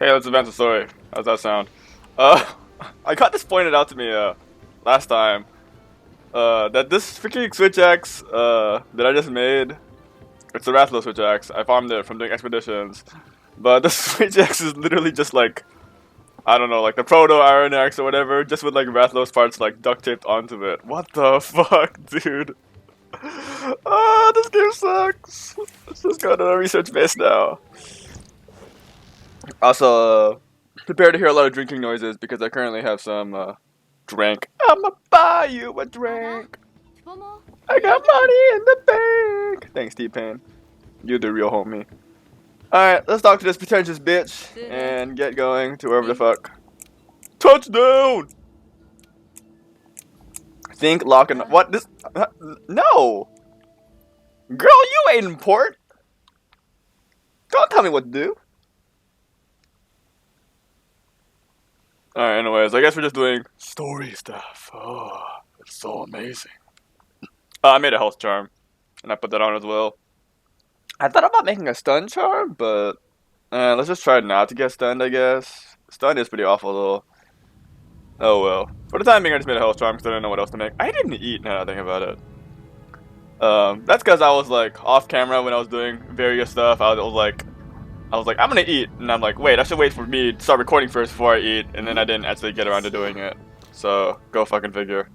Hey, let's advance the story. How's that sound? Uh, I got this pointed out to me last time. That this freaking Switch Axe that I just made, it's a Rathlow Switch Axe. I farmed it from doing expeditions, but the Switch Axe is literally just like I don't know, like the Proto Iron Axe or whatever, just with like Rathlow's parts like duct taped onto it. What the fuck, dude? Ah, this game sucks. Let's just go to the research base now. Also, prepare to hear a lot of drinking noises because I currently have some drink. I'ma buy you a drink. I got money in the bank. Thanks, T-Pain. You're the real homie. Alright, let's talk to this pretentious bitch and get going to wherever the fuck. Touchdown! Think, lock, and what? This? No! Girl, you ain't important. Don't tell me what to do. Alright, anyways, I guess we're just doing story stuff. Oh, it's so amazing. I made a health charm, and I put that on as well. I thought about making a stun charm, but let's just try not to get stunned, I guess. Stun is pretty awful, though. Oh well. For the time being, I just made a health charm because I didn't know what else to make. I didn't eat now that I think about it. That's because I was like off camera when I was doing various stuff. I was like, I'm gonna eat, and I'm like, wait, I should wait for me to start recording first before I eat, and then I didn't actually get around to doing it. So go fucking figure.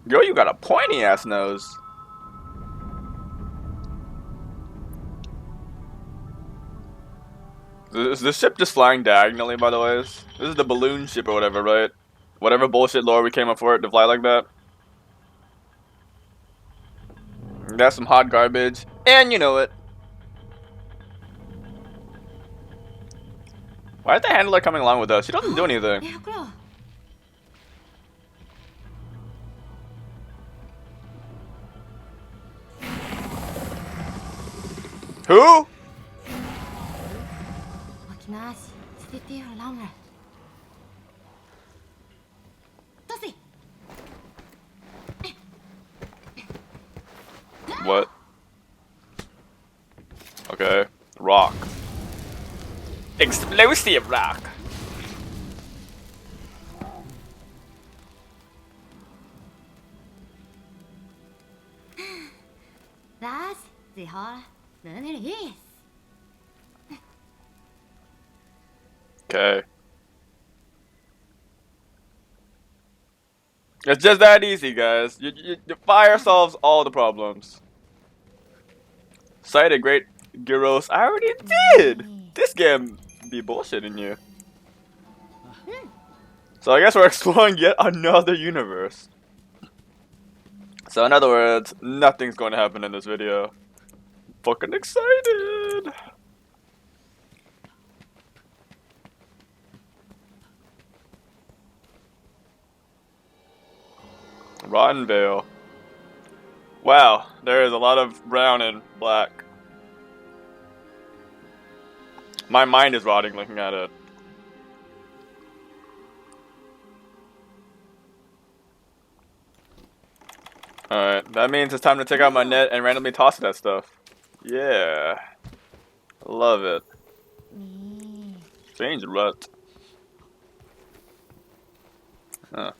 Girl, you got a pointy ass nose. Is this ship just flying diagonally, by the way? This is the balloon ship or whatever, right? Whatever bullshit lore we came up for it to fly like that. That's some hot garbage, and you know it. Why is the handler coming along with us? She doesn't do anything. Who? What? Okay. Rock. Explosive rock. Okay. It's just that easy, guys. Fire solves all the problems. Cite a great Gyros. I already did! This game be bullshitting you. So I guess we're exploring yet another universe. So in other words, nothing's going to happen in this video. Fucking excited! Rotten Vale. Wow, there is a lot of brown and black. My mind is rotting looking at it. Alright, that means it's time to take out my net and randomly toss it at stuff. Yeah. Love it. Change rut. Huh.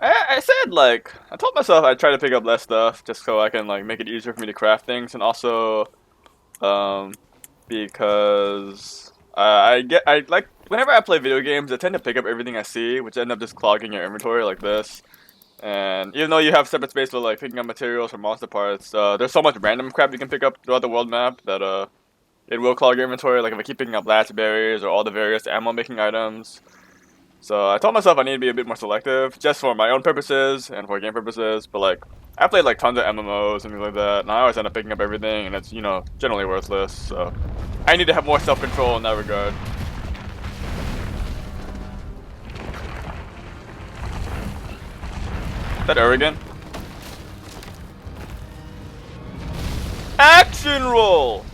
I said, like, I told myself I'd try to pick up less stuff just so I can, like, make it easier for me to craft things, and also, because I like, whenever I play video games, I tend to pick up everything I see, which end up just clogging your inventory like this. And even though you have separate space for, like, picking up materials or monster parts, there's so much random crap you can pick up throughout the world map that, it will clog your inventory, like if I keep picking up latch berries or all the various ammo making items. So I told myself I need to be a bit more selective, just for my own purposes and for game purposes, but like, I played like tons of MMOs and things like that, and I always end up picking up everything, and it's, you know, generally worthless, so I need to have more self-control in that regard. Is that Uragaan? Action roll!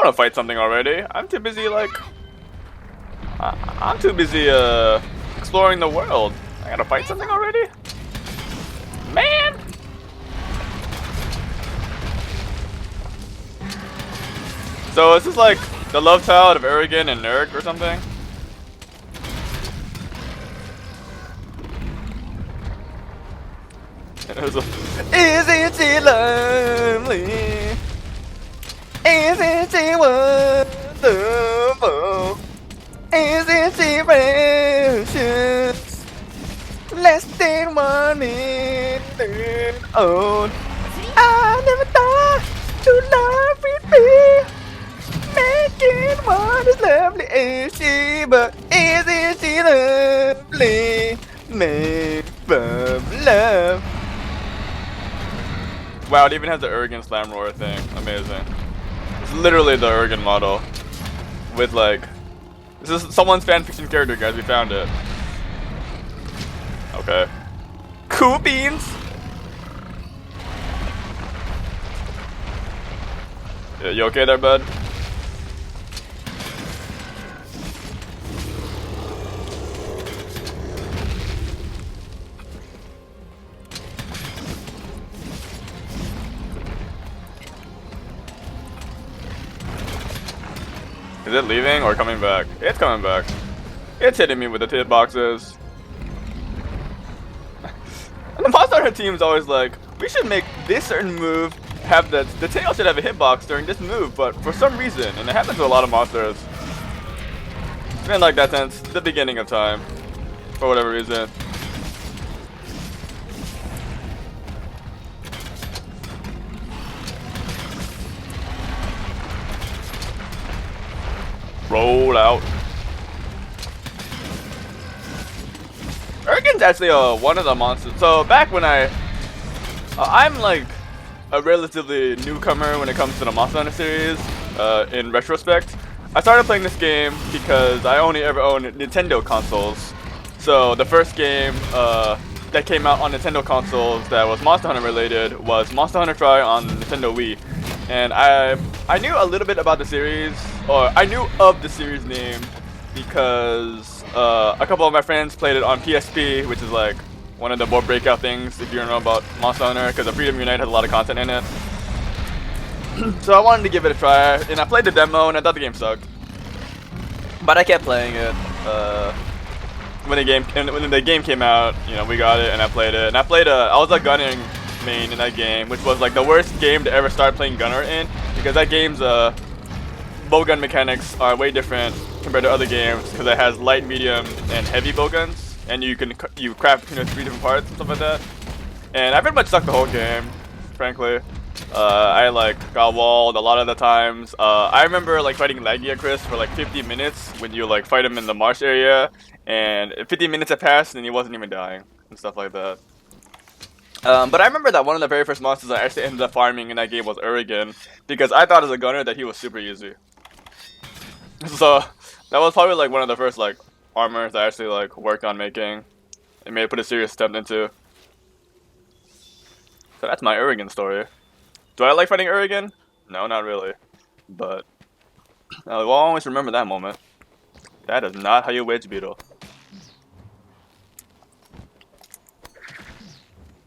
want to fight something already. I'm too busy, like... I'm too busy, exploring the world. I gotta fight something already? Man! So is this like the love child of Uragaan and Nerg or something? Isn't she lovely? Isn't she wonderful? Isn't she precious? Less than 1 minute old. I never thought to love with me. Making one as lovely as she, but isn't she lovely? Made from love. Wow, it even has the Uragaan slam roar thing. Amazing. It's literally the Uragaan model. With like... This is someone's fanfiction character, guys. We found it. Okay. Cool beans! Yeah, you okay there, bud? Is it leaving or coming back? It's coming back. It's hitting me with the hitboxes. And the Monster Hunter team's always like, we should make this certain move have the tail should have a hitbox during this move, but for some reason, and it happens to a lot of monsters, it's been like that since the beginning of time, for whatever reason. Roll out. Uragan's actually one of the monsters. So back when I'm like a relatively newcomer when it comes to the Monster Hunter series. In retrospect, I started playing this game because I only ever owned Nintendo consoles. So the first game that came out on Nintendo consoles that was Monster Hunter related was Monster Hunter Tri on Nintendo Wii. And I knew a little bit about the series, or I knew of the series name because a couple of my friends played it on PSP, which is like one of the more breakout things if you don't know about Monster Hunter, because the Freedom Unite has a lot of content in it. So I wanted to give it a try, and I played the demo, and I thought the game sucked. But I kept playing it. When the game came out, you know, we got it, and I played it. And I was a gunning main in that game, which was like the worst game to ever start playing gunner in, because that game's bowgun mechanics are way different compared to other games, because it has light, medium, and heavy bowguns, and you craft between 3 different parts and stuff like that. And I pretty much sucked the whole game, frankly. I like got walled a lot of the times. I remember like fighting Lagia Chris for like 50 minutes when you like fight him in the marsh area, and 50 minutes had passed and he wasn't even dying and stuff like that. But I remember that one of the very first monsters I actually ended up farming in that game was Uragaan, because I thought as a gunner that he was super easy. So that was probably like one of the first like armors I actually like worked on making and made put a serious attempt into. So that's my Uragaan story. Do I like fighting Uragaan? No, not really. But I will always remember that moment. That is not how you wedge beetle.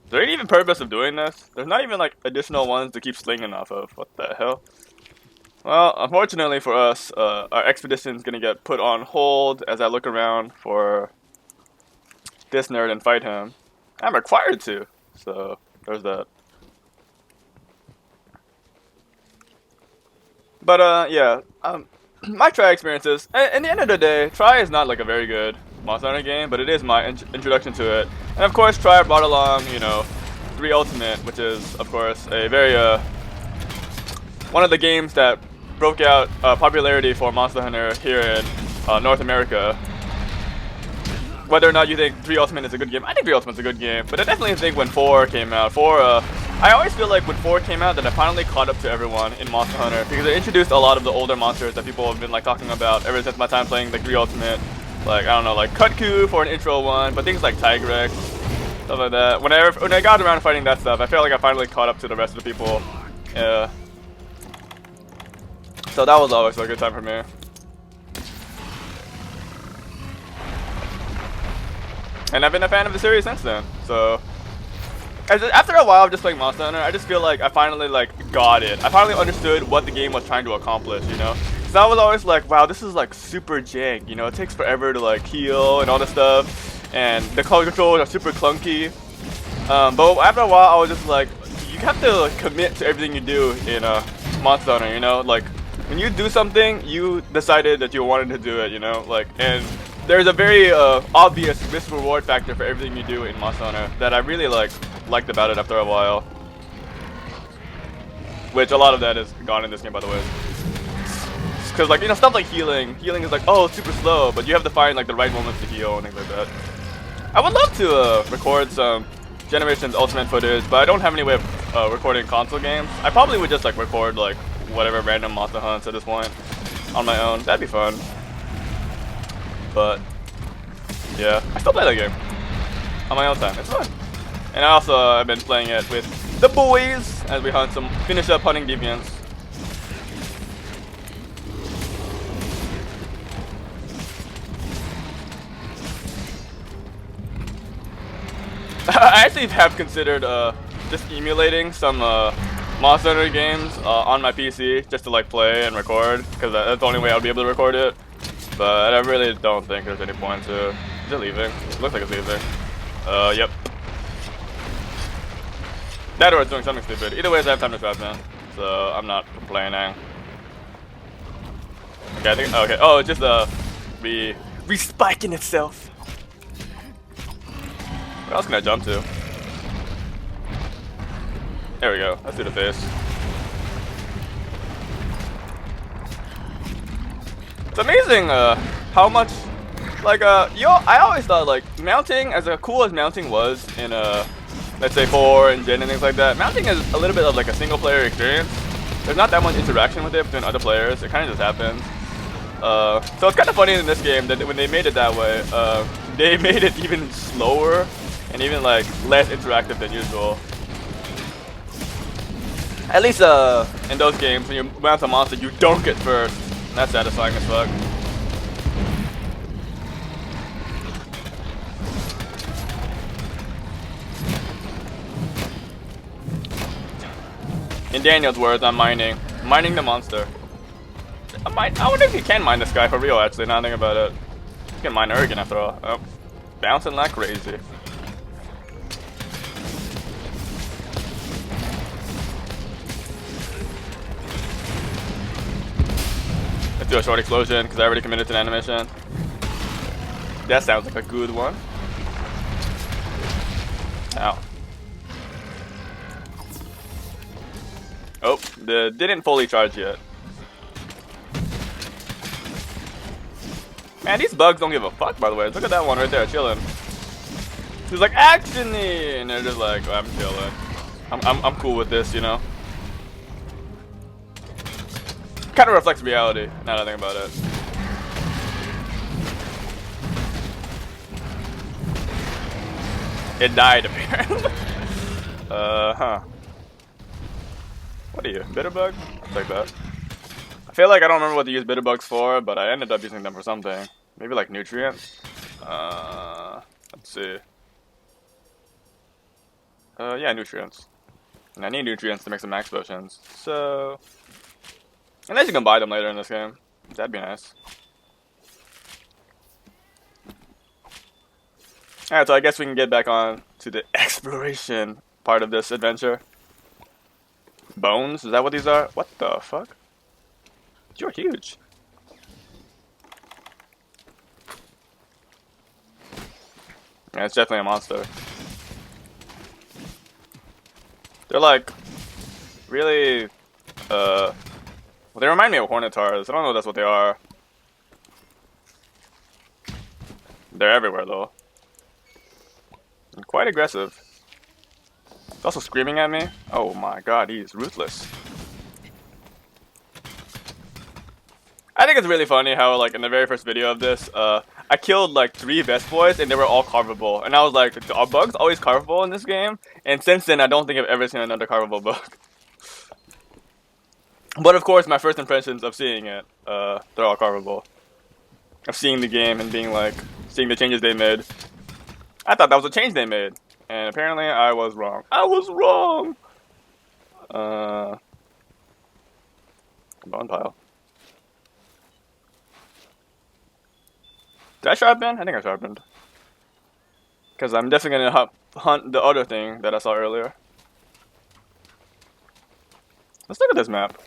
Is there any even purpose of doing this? There's not even like additional ones to keep slinging off of. What the hell? Well, unfortunately for us, our expedition is gonna get put on hold as I look around for this nerd and fight him. I'm required to, so there's that. But yeah, my Tri experiences. In the end of the day, Tri is not like a very good Monster Hunter game, but it is my introduction to it. And of course, Tri brought along, you know, 3 Ultimate, which is of course a very one of the games that broke out popularity for Monster Hunter here in North America. Whether or not you think 3 Ultimate is a good game, I think 3 Ultimate's a good game, but I definitely think when 4 came out, I always feel like when 4 came out that I finally caught up to everyone in Monster Hunter, because it introduced a lot of the older monsters that people have been like talking about ever since my time playing like 3 Ultimate. Like, I don't know, like Kutku for an intro one, but things like Tigrex, stuff like that. When I got around to fighting that stuff, I felt like I finally caught up to the rest of the people. So that was always a good time for me. And I've been a fan of the series since then. So after a while of just playing Monster Hunter, I just feel like I finally got it. I finally understood what the game was trying to accomplish, you know? So I was always like, wow, this is like super jank, you know? It takes forever to like heal and all this stuff. And the controls are super clunky. But after a while, I was just like, you have to commit to everything you do in Monster Hunter, you know? Like, when you do something, you decided that you wanted to do it, you know? Like, and there's a very obvious risk reward factor for everything you do in Monster Hunter that I really liked about it after a while. Which a lot of that is gone in this game, by the way. Because, like, you know, stuff like healing is like, oh, super slow, but you have to find like the right moments to heal and things like that. I would love to record some Generations Ultimate footage, but I don't have any way of recording console games. I probably would just like record like whatever random monster hunts at this point on my own. That'd be fun. But yeah, I still play that game on my own time. It's fun. And I also have been playing it with the boys as we finish up hunting deviants. I actually have considered just emulating some Monster Hunter games on my PC just to like play and record, because that's the only way I'll be able to record it. But I really don't think there's any point to. Is it leaving? It looks like it's leaving. Yep. That or it's doing something stupid. Either way, I have time to craft in, so I'm not complaining. Okay, I think. Okay. Oh, it's just respiking itself. What else can I jump to? There we go. Let's do the face. It's amazing how much, like, I always thought, like, mounting, as cool as mounting was in, let's say 4 and Gen and things like that, mounting is a little bit of, like, a single-player experience. There's not that much interaction with it between other players. It kind of just happens. So it's kind of funny in this game that when they made it that way, they made it even slower and even, like, less interactive than usual. At least, in those games, when you mount a monster, you dunk it first. That's satisfying as fuck. In Daniel's words, I'm mining the monster. I wonder if you can mine this guy for real, actually, now I think about it. You can mine Uragaan after all. Oh, bouncing like crazy. Let's do a short explosion, because I already committed to the animation. That sounds like a good one. Ow. Oh, didn't fully charge yet. Man, these bugs don't give a fuck, by the way. Look at that one right there, chilling. He's like, action-y! And they're just like, oh, I'm chilling. I'm cool with this, you know? Kind of reflects reality, now that I think about it. It died, apparently. Huh. What are you, Bitterbug? I'll take that. I feel like I don't remember what to use Bitterbugs for, but I ended up using them for something. Maybe like nutrients? Let's see. Yeah, nutrients. And I need nutrients to make some max potions, so... Unless you can buy them later in this game. That'd be nice. Alright, so I guess we can get back on to the exploration part of this adventure. Bones? Is that what these are? What the fuck? You're huge. Yeah, it's definitely a monster. They're like... really... Well, they remind me of Hornetars. I don't know if that's what they are. They're everywhere, though. And quite aggressive. He's also screaming at me. Oh my god, he's ruthless. I think it's really funny how, like, in the very first video of this, I killed, like, 3 Vest Boys, and they were all carvable. And I was like, are bugs always carvable in this game? And since then, I don't think I've ever seen another carvable bug. But of course, my first impressions of seeing it, they're all carvable. Of seeing the game and being like, seeing the changes they made. I thought that was a change they made. And apparently I was wrong. I was wrong! Bone pile. Did I sharpen? I think I sharpened. Because I'm definitely going to hunt the other thing that I saw earlier. Let's look at this map.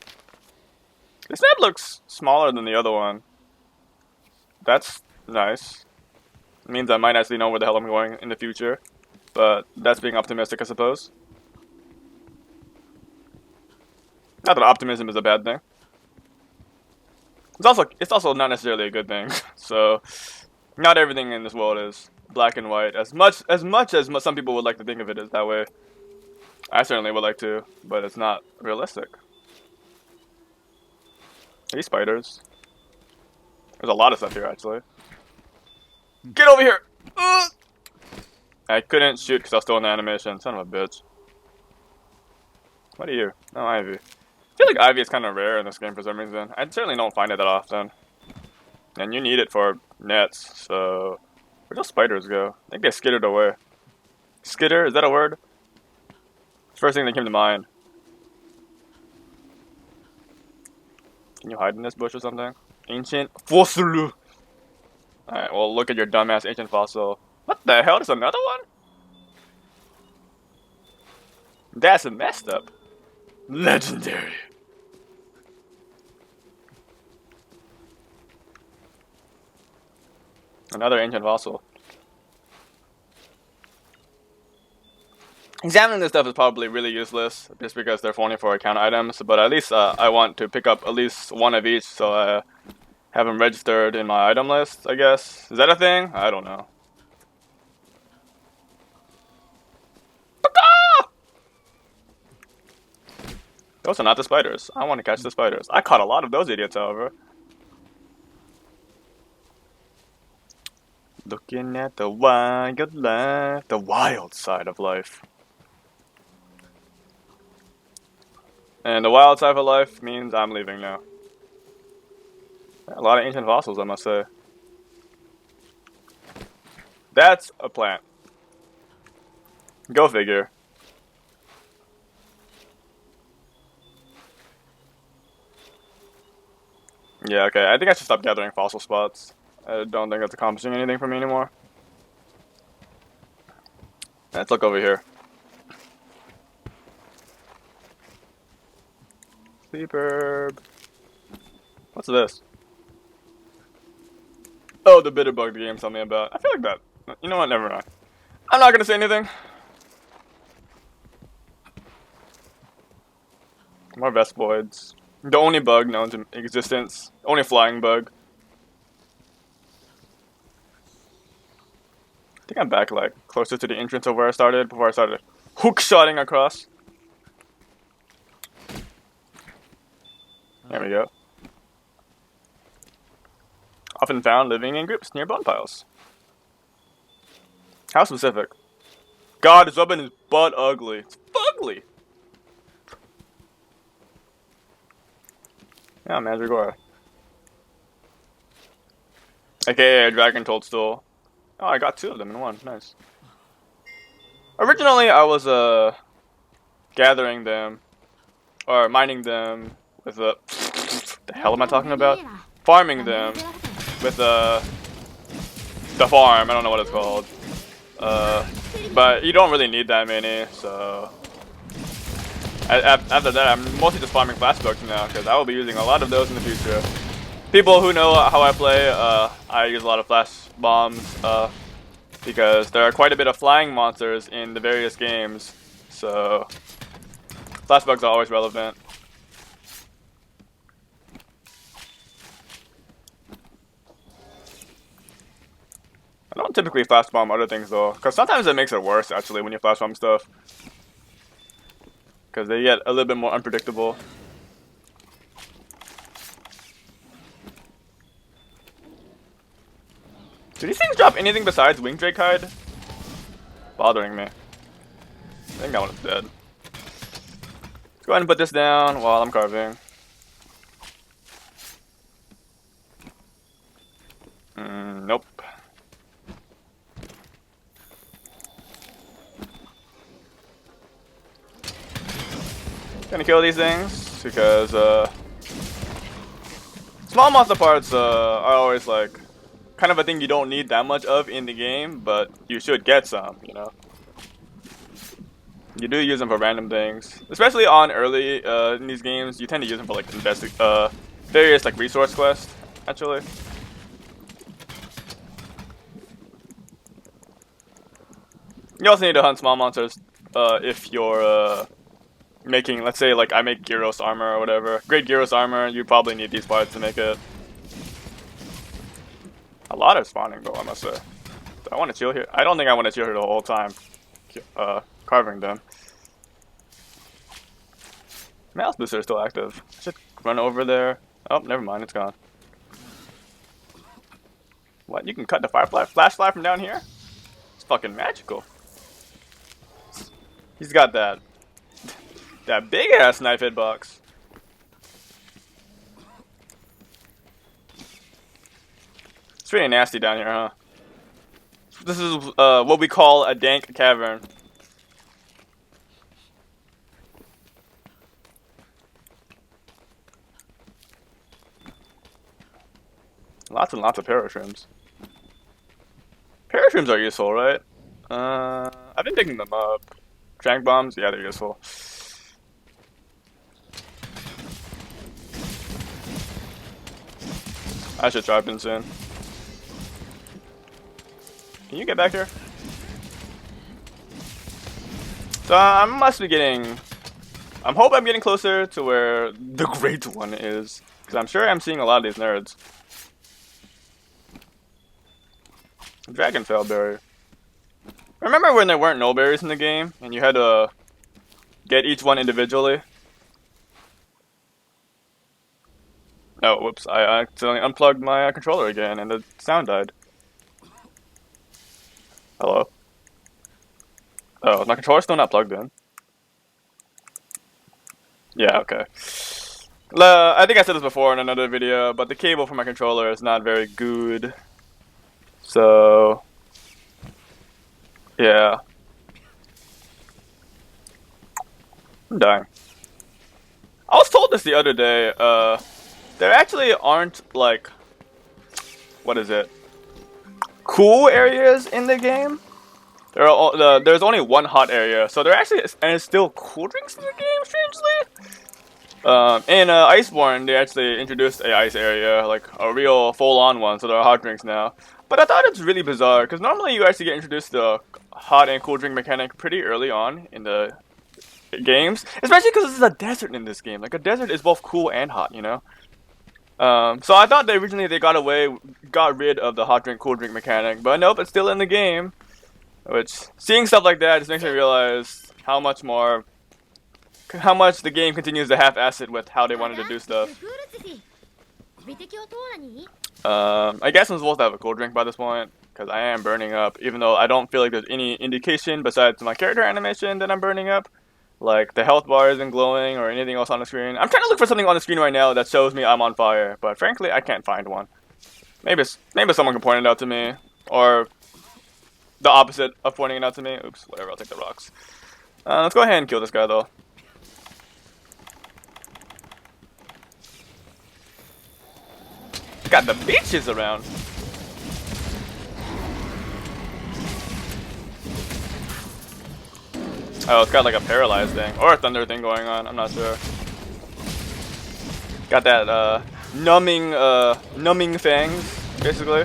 This map looks smaller than the other one. That's nice. It means I might actually know where the hell I'm going in the future. But that's being optimistic, I suppose. Not that optimism is a bad thing. It's also not necessarily a good thing. So, not everything in this world is black and white. As much as some people would like to think of it as that way. I certainly would like to, but it's not realistic. These spiders. There's a lot of stuff here, actually. Get over here! I couldn't shoot because I was still in the animation. Son of a bitch. What are you? Oh, Ivy. I feel like Ivy is kind of rare in this game for some reason. I certainly don't find it that often. And you need it for nets, so... Where'd those spiders go? I think they skittered away. Skitter? Is that a word? First thing that came to mind. Can you hide in this bush or something? Ancient fossil. Alright, well look at your dumbass ancient fossil. What the hell? There's another one? That's messed up. Legendary. Another ancient fossil. Examining this stuff is probably really useless, just because they're only for account items, but at least I want to pick up at least one of each, so I have them registered in my item list, I guess. Is that a thing? I don't know. Those are not the spiders. I want to catch the spiders. I caught a lot of those idiots, however. Looking at the wild life, the wild side of life. And the wild side of life means I'm leaving now. A lot of ancient fossils, I must say. That's a plant. Go figure. Yeah, okay. I think I should stop gathering fossil spots. I don't think it's accomplishing anything for me anymore. Let's look over here. Sleeperb. What's this? Oh, the bitter bug the game told me about. I feel like that. You know what? Never mind. I'm not gonna say anything. More Vespoids. The only bug known to existence. Only flying bug. I think I'm back, like, closer to the entrance of where I started, before I started hook-shotting across. There we go. Often found living in groups near bone piles. How specific? God, this weapon is butt ugly. It's ugly! Yeah, Mandragora. AKA a dragon toadstool. Oh, I got two of them in one. Nice. Originally, I was gathering them or mining them with the hell am I talking about? Farming them with the farm. I don't know what it's called. But you don't really need that many, so after that, I'm mostly just farming flashbooks now because I will be using a lot of those in the future. People who know how I play, I use a lot of flash bombs because there are quite a bit of flying monsters in the various games, so flashbugs are always relevant. I don't typically flash bomb other things though, because sometimes it makes it worse actually when you flash bomb stuff, because they get a little bit more unpredictable. Do these things drop anything besides wing drake hide? Bothering me. I think that one is dead. Let's go ahead and put this down while I'm carving. Gonna kill these things because small monster parts are always like kind of a thing you don't need that much of in the game, but you should get some, you know. You do use them for random things, especially on early in these games. You tend to use them for like various like resource quests, actually. You also need to hunt small monsters if you're making, let's say, like I make Gyros armor or whatever. Great Gyros armor, you probably need these parts to make it. A lot of spawning, though, I must say. Do I want to chill here? I don't think I want to chill here the whole time. Carving them. Mouse booster is still active. I should run over there. Oh, never mind, it's gone. What? You can cut the flashlight from down here? It's fucking magical. He's got that big ass knife hitbox. It's pretty nasty down here, huh? This is what we call a dank cavern. Lots and lots of parashrooms. Parashrooms are useful, right? I've been picking them up. Trank bombs, yeah, they're useful. I should try them soon. Can you get back here? So I must be getting. I hope I'm getting closer to where the Great One is, because I'm sure I'm seeing a lot of these nerds. Dragonfell berry. Remember when there weren't no berries in the game and you had to get each one individually? Oh, whoops! I accidentally unplugged my controller again and the sound died. Hello? Oh, my controller's still not plugged in. Yeah, okay. I think I said this before in another video, but the cable for my controller is not very good. So, yeah. I'm dying. I was told this the other day, there actually aren't, like, what is it? Cool areas in the game. There's only one hot area, so there actually is, and it's still cool drinks in the game, strangely. In Iceborne, they actually introduced a ice area, like a real full-on one, so there are hot drinks now. But I thought it's really bizarre, because normally you actually get introduced to hot and cool drink mechanic pretty early on in the games, especially because this is a desert in this game. Like, a desert is both cool and hot, you know? So I thought they got rid of the hot drink, cool drink mechanic, but nope, it's still in the game. Which, seeing stuff like that just makes me realize how much the game continues to half-ass it with how they wanted to do stuff. I guess I'm supposed to have a cool drink by this point, because I am burning up, even though I don't feel like there's any indication besides my character animation that I'm burning up. Like, the health bar isn't glowing or anything else on the screen. I'm trying to look for something on the screen right now that shows me I'm on fire, but frankly, I can't find one. Maybe someone can point it out to me, or the opposite of pointing it out to me. Oops, whatever, I'll take the rocks. Let's go ahead and kill this guy, though. Got the beaches around. Oh, it's got like a paralyzed thing, or a thunder thing going on, I'm not sure. Got that, numbing fangs, basically.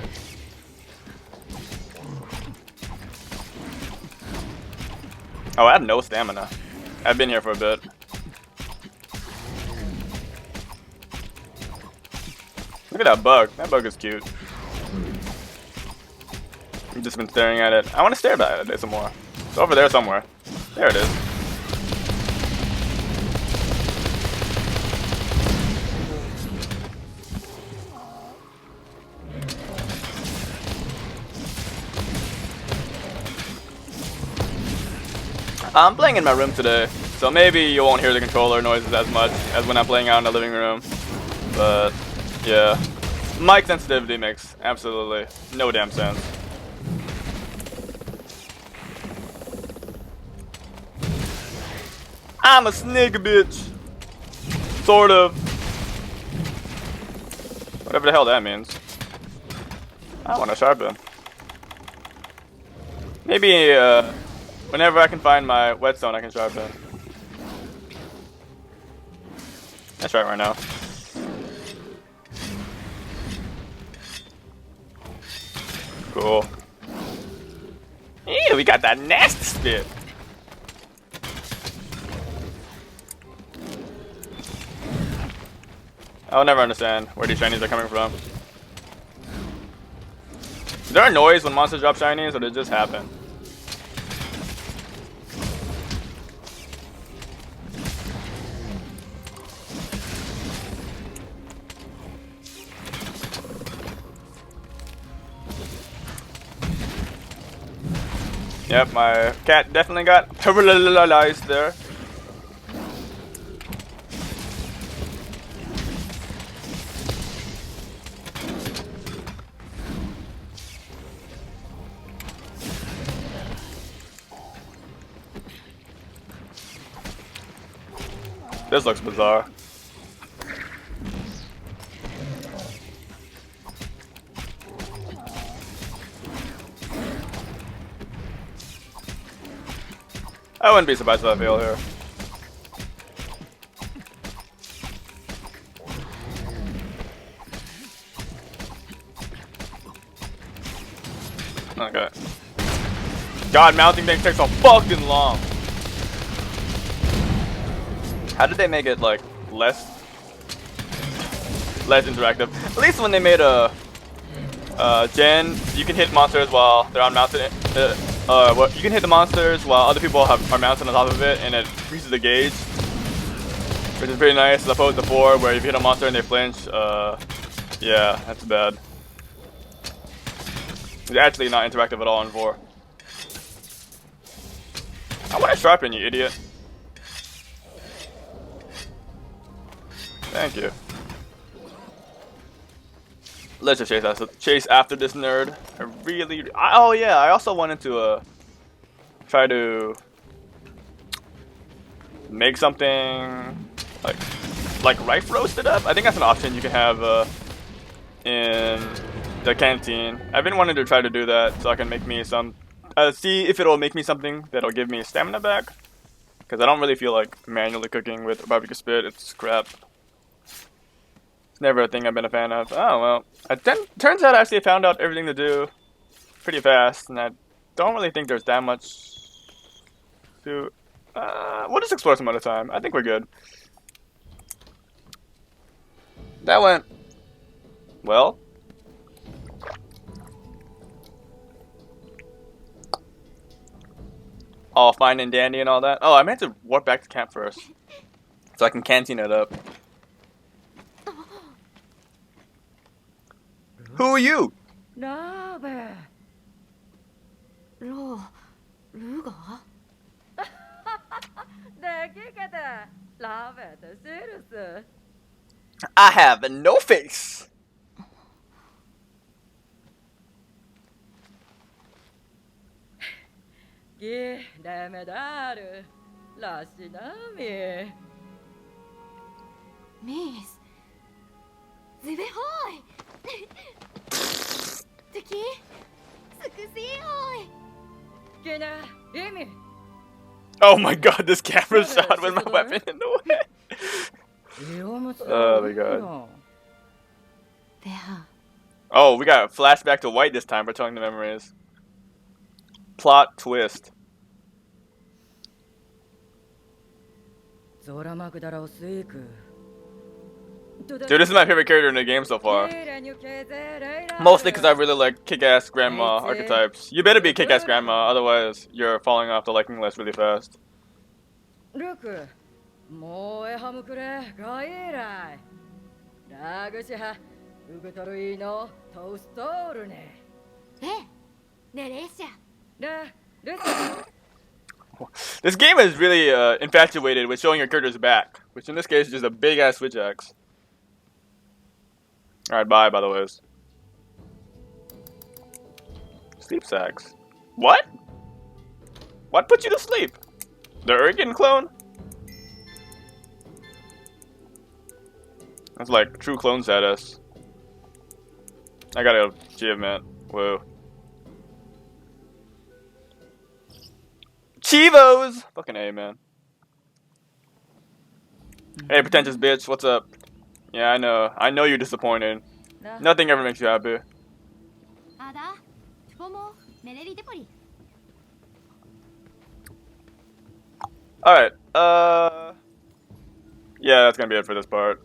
Oh, I have no stamina. I've been here for a bit. Look at that bug. That bug is cute. I've just been staring at it. I want to stare at it some more. It's over there somewhere. There it is. I'm playing in my room today, so maybe you won't hear the controller noises as much as when I'm playing out in the living room. But, yeah. Mic sensitivity makes absolutely no damn sense. I'm a snake bitch! Sort of. Whatever the hell that means. I want to sharpen. Maybe whenever I can find my whetstone, I can sharpen. Let's try it right now. Cool. Yeah, we got that nasty spit. I'll never understand where these shinies are coming from. Is there a noise when monsters drop shinies, or did it just happen? Yep, my cat definitely got paralyzed there. This looks bizarre. I wouldn't be surprised if I fail here. Okay. God, mounting things takes so fucking long. How did they make it like less interactive? At least when they made a gen, you can hit monsters while they're unmounted. You can hit the monsters while other people are mounted on top of it, and it increases the gauge, which is pretty nice. As opposed to 4, where if you hit a monster and they flinch, yeah, that's bad. It's actually not interactive at all in 4. I want to sharpen, you idiot. Thank you. Let's just chase after this nerd. Oh yeah, I also wanted to try to make something like rice roasted up. I think that's an option you can have in the canteen. I've been wanting to try to do that so I can make me some. See if it'll make me something that'll give me stamina back. Because I don't really feel like manually cooking with barbecue spit. It's crap. It's never a thing I've been a fan of. Oh well. Turns out I actually found out everything to do pretty fast, and I don't really think there's that much to. We'll just explore some other time. I think we're good. That went well. All fine and dandy and all that. Oh, I meant to warp back to camp first, so I can canteen it up. Who are you? Uragaan. I have no face. Miss. Zibehoy. Taki. Sukusihoy. Oh my god, this camera shot with my weapon in the way. Oh my god. Oh, we got a flashback to White this time for telling the memories. Plot twist. Dude, this is my favorite character in the game so far. Mostly because I really like kick-ass grandma archetypes. You better be kick-ass grandma, otherwise you're falling off the liking list really fast. This game is really infatuated with showing your character's back, which in this case is just a big-ass switch axe. Alright, bye, by the way. Sleep sacks. What? What put you to sleep? The Uragaan clone? That's like true clone status. I got an achievement. Whoa. Chivos! Fucking A, man. Hey, pretentious bitch, what's up? Yeah, I know. I know you're disappointed. Nothing ever makes you happy. あだ、こもメレリデポリ。 Alright, yeah, that's gonna be it for this part.